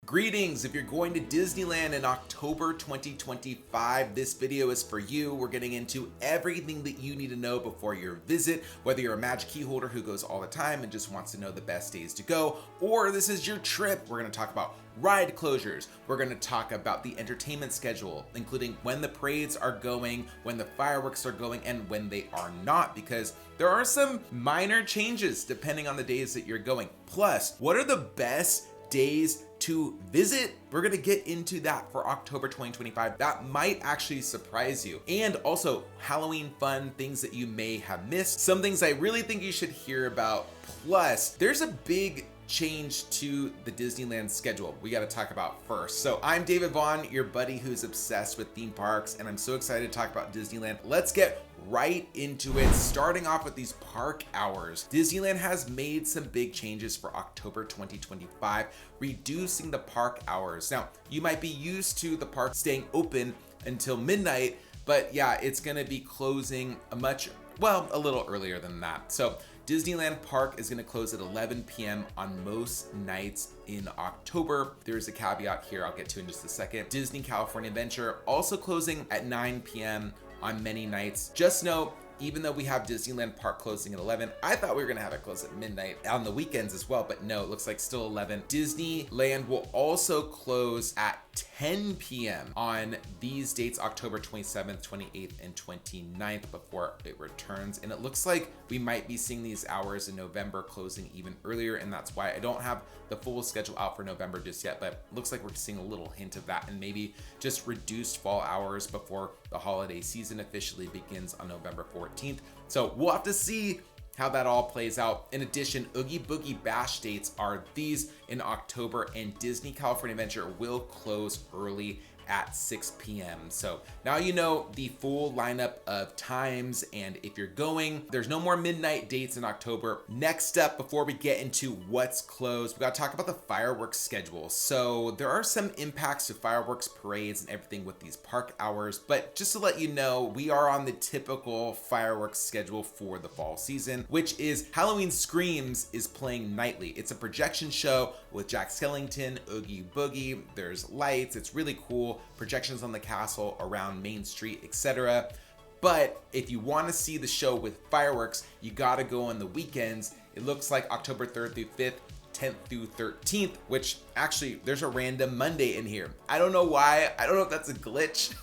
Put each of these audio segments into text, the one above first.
Greetings! If you're going to Disneyland in October 2025, this video is for you. We're getting into everything that you need to know before your visit, whether you're a Magic Key holder who goes all the time and just wants to know the best days to go, or this is your trip. We're going to talk about ride closures. We're going to talk about the entertainment schedule, including when the parades are going, when the fireworks are going, and when they are not, because there are some minor changes depending on the days that you're going. Plus, what are the best days to visit? We're gonna get into that for October 2025. That might actually surprise you. And also Halloween fun, things that you may have missed, some things I really think you should hear about. Plus, there's a big change to the Disneyland schedule we got to talk about first. So I'm David Vaughn, your buddy who's obsessed with theme parks, and I'm so excited to talk about Disneyland. Let's get right into it, starting off with these park hours. Disneyland has made some big changes for October 2025, reducing the park hours. Now, you might be used to the park staying open until midnight, but yeah, it's gonna be closing a little earlier than that. So Disneyland Park is going to close at 11 p.m. on most nights in October. There's a caveat here I'll get to in just a second. Disney California Adventure also closing at 9 p.m. on many nights. Just know, even though we have Disneyland Park closing at 11, I thought we were gonna have it close at midnight on the weekends as well, but no, it looks like still 11. Disneyland will also close at 10 p.m. on these dates, October 27th, 28th, and 29th, before it returns. And it looks like we might be seeing these hours in November closing even earlier, and that's why I don't have the full schedule out for November just yet, but looks like we're seeing a little hint of that, and maybe just reduced fall hours before the holiday season officially begins on November 14th. So we'll have to see how that all plays out. In addition, Oogie Boogie Bash dates are these in October, and Disney California Adventure will close early at 6 p.m. So now you know the full lineup of times, and if you're going, there's no more midnight dates in October. Next up, before we get into what's closed, we gotta talk about the fireworks schedule. So there are some impacts to fireworks, parades, and everything with these park hours, but just to let you know, we are on the typical fireworks schedule for the fall season, which is Halloween Screams is playing nightly. It's a projection show with Jack Skellington, Oogie Boogie, there's lights, it's really cool. Projections on the castle, around Main Street, etc. But if you want to see the show with fireworks, you gotta go on the weekends. It looks like October 3rd through 5th, 10th through 13th, which actually there's a random Monday in here. I don't know why, I don't know if that's a glitch,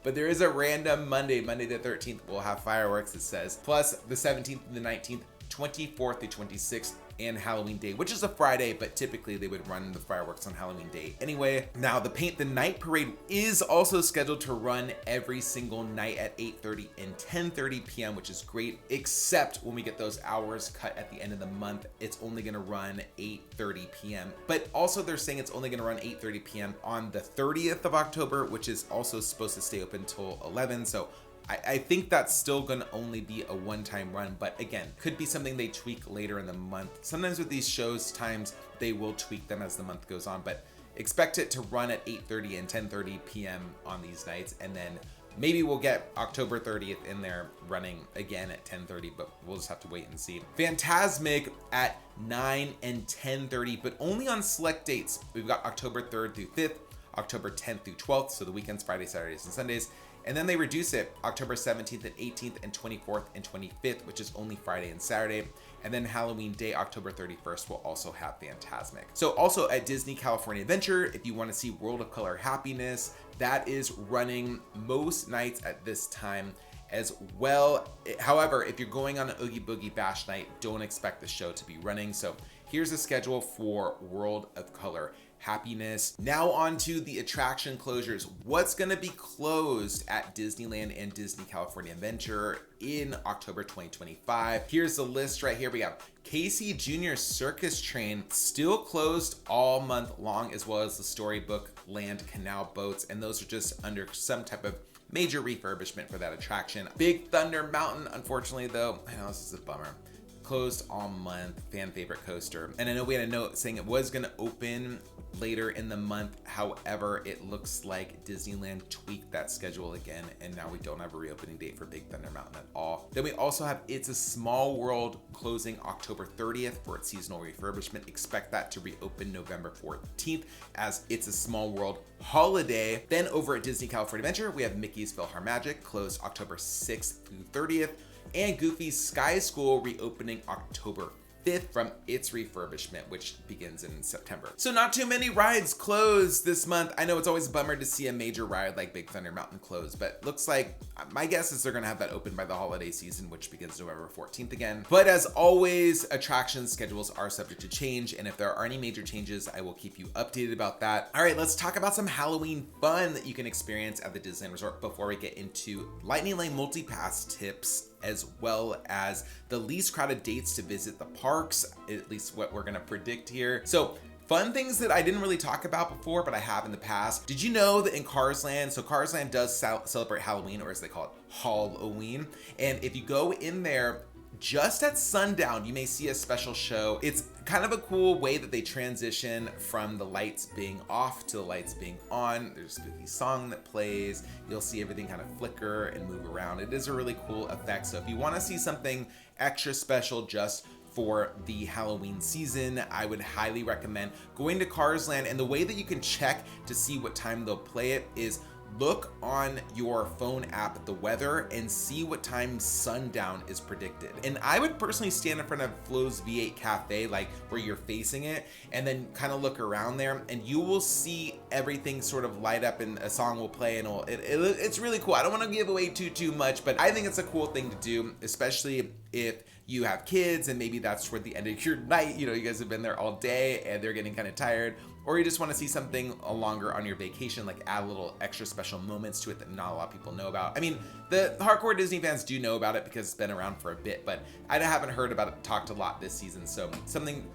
but there is a random Monday the 13th, we'll have fireworks, it says. Plus the 17th and the 19th, 24th through 26th, and Halloween Day, which is a Friday, but typically they would run the fireworks on Halloween Day anyway. Now, the Paint the Night Parade is also scheduled to run every single night at 8:30 and 10:30 p.m., which is great, except when we get those hours cut at the end of the month, it's only gonna run 8:30 p.m. But also they're saying it's only gonna run 8:30 p.m. on the 30th of October, which is also supposed to stay open until 11. So I think that's still gonna only be a one-time run, but again, could be something they tweak later in the month. Sometimes with these shows times, they will tweak them as the month goes on, but expect it to run at 8:30 and 10:30 p.m. on these nights, and then maybe we'll get October 30th in there running again at 10:30, but we'll just have to wait and see. Fantasmic at 9 and 10:30, but only on select dates. We've got October 3rd through 5th, October 10th through 12th, so the weekends, Fridays, Saturdays, and Sundays. And then they reduce it October 17th and 18th and 24th and 25th, which is only Friday and Saturday. And then Halloween Day, October 31st, will also have Fantasmic. So also at Disney California Adventure, if you want to see World of Color Happiness, that is running most nights at this time as well. However, if you're going on an Oogie Boogie Bash night, don't expect the show to be running. So here's the schedule for World of Color Happiness. Now on to the attraction closures. What's gonna be closed at Disneyland and Disney California Adventure in October 2025? Here's the list right here. We have Casey Jr. Circus Train still closed all month long, as well as the Storybook Land Canal boats, and those are just under some type of major refurbishment for that attraction. Big Thunder Mountain, unfortunately though, I know this is a bummer, closed all month, fan favorite coaster. And I know we had a note saying it was gonna open later in the month. However, it looks like Disneyland tweaked that schedule again, and now we don't have a reopening date for Big Thunder Mountain at all. Then we also have It's a Small World closing October 30th for its seasonal refurbishment. Expect that to reopen November 14th as It's a Small World Holiday. Then over at Disney California Adventure, we have Mickey's PhilharMagic closed October 6th through 30th, and Goofy's Sky School reopening October 5th from its refurbishment, which begins in September. So not too many rides closed this month. I know it's always a bummer to see a major ride like Big Thunder Mountain close, but looks like, my guess is they're gonna have that open by the holiday season, which begins November 14th again. But as always, attraction schedules are subject to change, and if there are any major changes, I will keep you updated about that. All right, let's talk about some Halloween fun that you can experience at the Disneyland Resort before we get into Lightning Lane Multi-Pass tips, as well as the least crowded dates to visit the parks, at least what we're gonna predict here. So fun things that I didn't really talk about before, but I have in the past. Did you know that in Cars Land, so Cars Land does celebrate Halloween, or as they call it, Halloween. And if you go in there, just at sundown, you may see a special show. It's kind of a cool way that they transition from the lights being off to the lights being on. There's a spooky song that plays. You'll see everything kind of flicker and move around. It is a really cool effect. So if you want to see something extra special just for the Halloween season, I would highly recommend going to Cars Land. And the way that you can check to see what time they'll play it is look on your phone app at the weather and see what time sundown is predicted. And I would personally stand in front of Flo's V8 Cafe, like where you're facing it, and then kind of look around there, and you will see everything sort of light up and a song will play, and it's really cool. I don't want to give away too much, but I think it's a cool thing to do, especially if you have kids and maybe that's toward the end of your night. You know, you guys have been there all day and they're getting kind of tired, or you just want to see something longer on your vacation, like add a little extra special moments to it that not a lot of people know about. I mean, the hardcore Disney fans do know about it because it's been around for a bit, but I haven't heard about it talked a lot this season. So something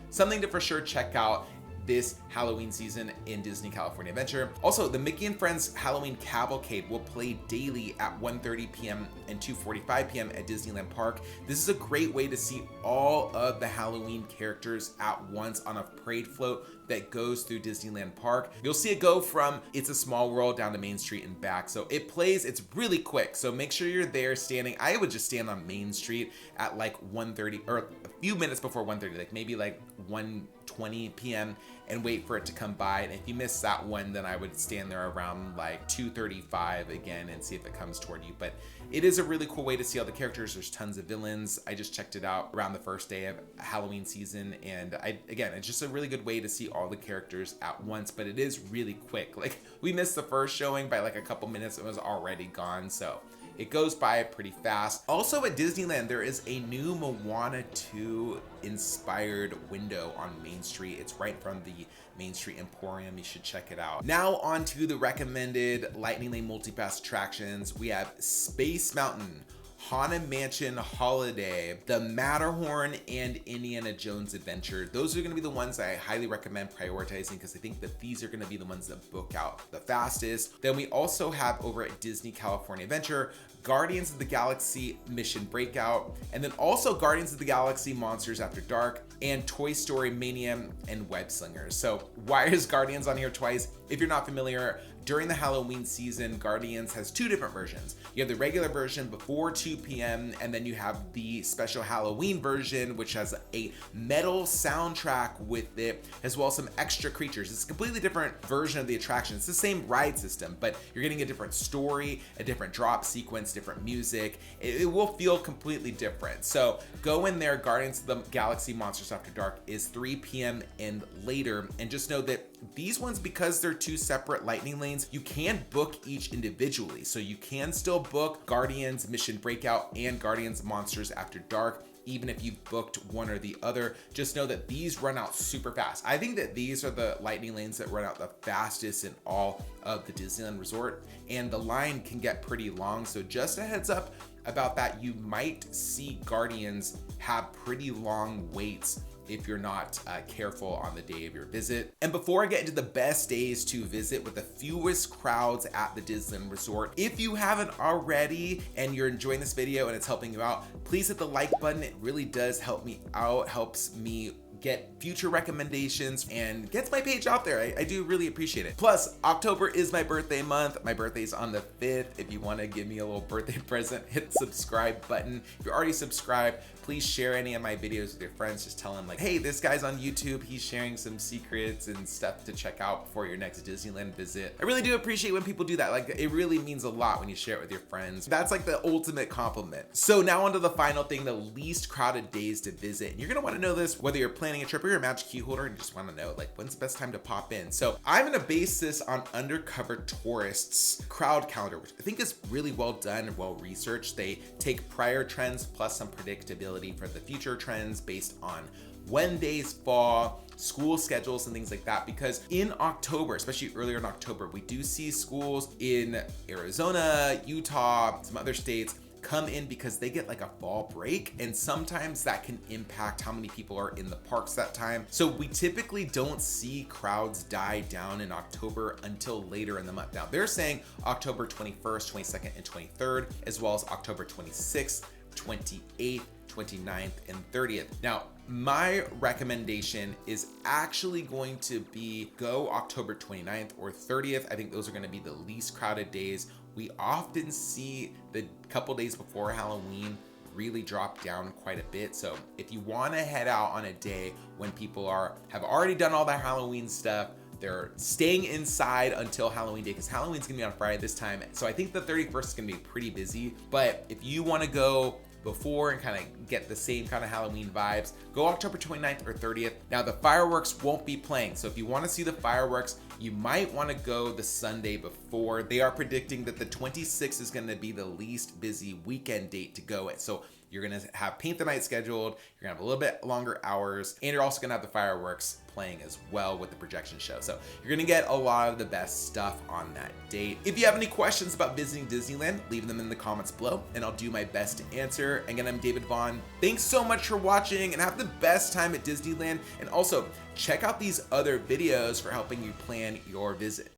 to for sure check out this Halloween season in Disney California Adventure. Also, the Mickey and Friends Halloween Cavalcade will play daily at 1:30 p.m. and 2:45 p.m. at Disneyland Park. This is a great way to see all of the Halloween characters at once on a parade float that goes through Disneyland Park. You'll see it go from It's a Small World down to Main Street and back. So it plays, it's really quick. So make sure you're there standing. I would just stand on Main Street at like 1:30 or a few minutes before 1:30, like maybe like 1:20 p.m. and wait for it to come by. And if you miss that one, then I would stand there around like 2:35 again and see if it comes toward you. But it is a really cool way to see all the characters. There's tons of villains. I just checked it out around the first day of Halloween season, and again, it's just a really good way to see all the characters at once, but it is really quick. Like, we missed the first showing by like a couple minutes, it was already gone, so it goes by pretty fast. Also at Disneyland, there is a new Moana 2 inspired window on Main Street. It's right from the Main Street Emporium. You should check it out. Now on to the recommended Lightning Lane Multi-Pass attractions. We have Space Mountain, Haunted Mansion Holiday, the Matterhorn, and Indiana Jones Adventure. Those are gonna be the ones I highly recommend prioritizing because I think that these are gonna be the ones that book out the fastest. Then we also have over at Disney California Adventure, Guardians of the Galaxy Mission Breakout, and then also Guardians of the Galaxy Monsters After Dark, and Toy Story Mania and Web Slingers. So why is Guardians on here twice? If you're not familiar, during the Halloween season, Guardians has two different versions. You have the regular version before 2 p.m. and then you have the special Halloween version, which has a metal soundtrack with it, as well as some extra creatures. It's a completely different version of the attraction. It's the same ride system, but you're getting a different story, a different drop sequence, different music. It will feel completely different. So go in there. Guardians of the Galaxy Monsters After Dark is 3 p.m. and later. And just know that these ones, because they're two separate lightning lanes, you can book each individually. So you can still book Guardians Mission Breakout and Guardians Monsters After Dark, even if you've booked one or the other. Just know that these run out super fast. I think that these are the lightning lanes that run out the fastest in all of the Disneyland Resort, and the line can get pretty long. So just a heads up about that. You might see Guardians have pretty long waits if you're not careful on the day of your visit. And before I get into the best days to visit with the fewest crowds at the Disneyland Resort, if you haven't already and you're enjoying this video and it's helping you out, please hit the like button. It really does help me out, helps me get future recommendations, and gets my page out there. I do really appreciate it. Plus, October is my birthday month. My birthday's on the 5th. If you want to give me a little birthday present, hit the subscribe button. If you're already subscribed, please share any of my videos with your friends. Just tell them like, hey, this guy's on YouTube. He's sharing some secrets and stuff to check out before your next Disneyland visit. I really do appreciate when people do that. Like, it really means a lot when you share it with your friends. That's like the ultimate compliment. So now onto the final thing, the least crowded days to visit. And you're gonna want to know this whether you're planning a trip or you're a Magic Key holder and just want to know like when's the best time to pop in. So I'm gonna base this on Undercover Tourist's crowd calendar, which I think is really well done and well researched. They take prior trends plus some predictability for the future trends based on when days fall, school schedules and things like that, because in October, especially earlier in October, we do see schools in Arizona, Utah, some other states come in because they get like a fall break, and sometimes that can impact how many people are in the parks that time. So we typically don't see crowds die down in October until later in the month. Now they're saying October 21st, 22nd, and 23rd, as well as October 26th, 28th, 29th, and 30th. Now, my recommendation is actually going to be go October 29th or 30th. I think those are going to be the least crowded days. We often see the couple days before Halloween really drop down quite a bit. So if you want to head out on a day when people have already done all their Halloween stuff, they're staying inside until Halloween day, because Halloween's gonna be on Friday this time. So I think the 31st is gonna be pretty busy. But if you want to go before and kind of get the same kind of Halloween vibes, go October 29th or 30th. Now the fireworks won't be playing, so if you want to see the fireworks, you might want to go the Sunday before. They are predicting that the 26th is going to be the least busy weekend date to go at. So you're going to have paint the night scheduled, you're going to have a little bit longer hours, and you're also going to have the fireworks playing as well with the projection show. So you're going to get a lot of the best stuff on that date. If you have any questions about visiting Disneyland, leave them in the comments below and I'll do my best to answer. Again, I'm David Vaughn. Thanks so much for watching and have the best time at Disneyland. And also check out these other videos for helping you plan your visit.